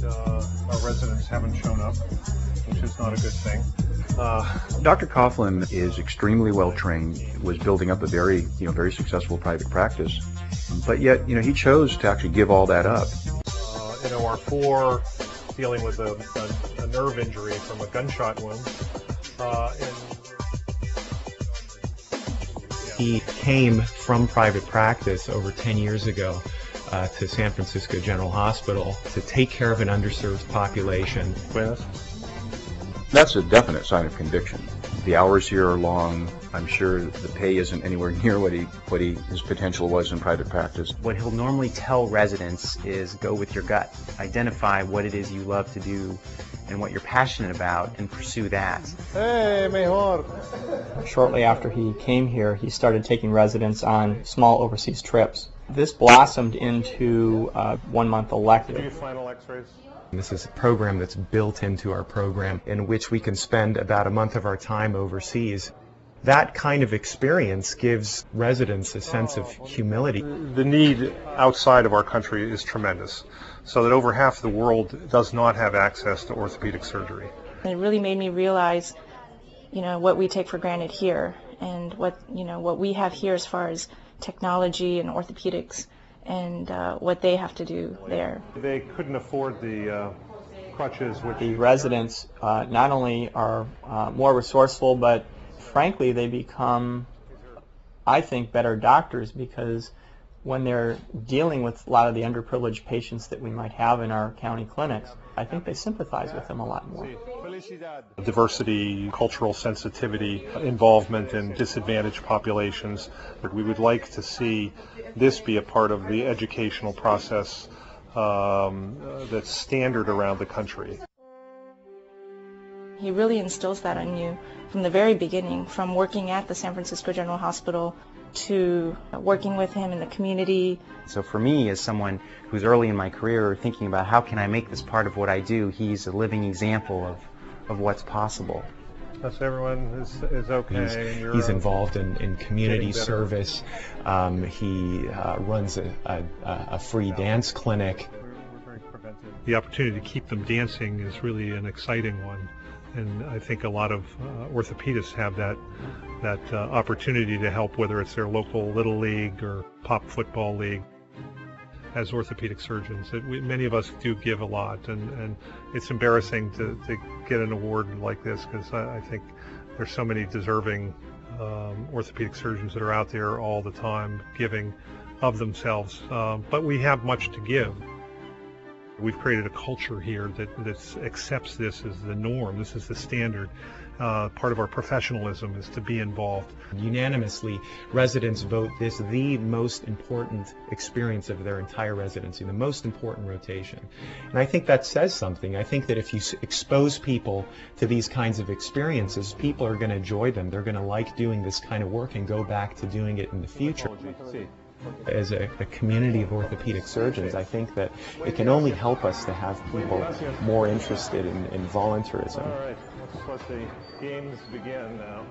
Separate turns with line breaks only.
our residents haven't shown up, which is not a good thing.
Dr. Coughlin is extremely well trained, was building up a very successful private practice, but yet, he chose to actually give all that up.
Our four dealing with a nerve injury from a gunshot wound.
He came from private practice over 10 years ago to San Francisco General Hospital to take care of an underserved population.
That's a definite sign of conviction. The hours here are long. I'm sure the pay isn't anywhere near what his potential was in private practice.
What he'll normally tell residents is go with your gut. Identify what it is you love to do and what you're passionate about and pursue that.
Hey, mejor.
Shortly after he came here, he started taking residents on small overseas trips. This blossomed into a 1-month elective.
Did you get final x-rays?
This is a program that's built into our program in which we can spend about a month of our time overseas. That kind of experience gives residents a sense of humility.
The need outside of our country is tremendous, so that over half the world does not have access to orthopedic surgery.
It really made me realize, what we take for granted here and what we have here as far as technology and orthopedics and what they have to do there.
They couldn't afford the crutches.
The residents not only are more resourceful, but frankly, they become, I think, better doctors, because when they're dealing with a lot of the underprivileged patients that we might have in our county clinics, I think they sympathize with them a lot more.
Diversity, cultural sensitivity, involvement in disadvantaged populations. But we would like to see this be a part of the educational process that's standard around the country.
He really instills that in you from the very beginning, from working at the San Francisco General Hospital to working with him in the community.
So for me, as someone who's early in my career thinking about how can I make this part of what I do, he's a living example of what's possible.
Yes, everyone is okay.
He's involved in community service. He runs a free dance clinic.
The opportunity to keep them dancing is really an exciting one. And I think a lot of orthopedists have that opportunity to help, whether it's their local Little League or Pop Football League. As orthopedic surgeons, many of us do give a lot, and it's embarrassing to get an award like this, because I think there's so many deserving orthopedic surgeons that are out there all the time giving of themselves, but we have much to give. We've created a culture here that accepts this as the norm. This is the standard. Part of our professionalism is to be involved.
Unanimously, residents vote this the most important experience of their entire residency, the most important rotation. And I think that says something. I think that if you expose people to these kinds of experiences, people are going to enjoy them. They're going to like doing this kind of work and go back to doing it in the future. As a community of orthopedic surgeons, I think that it can only help us to have people more interested in volunteerism.
All right, let's let the games begin now.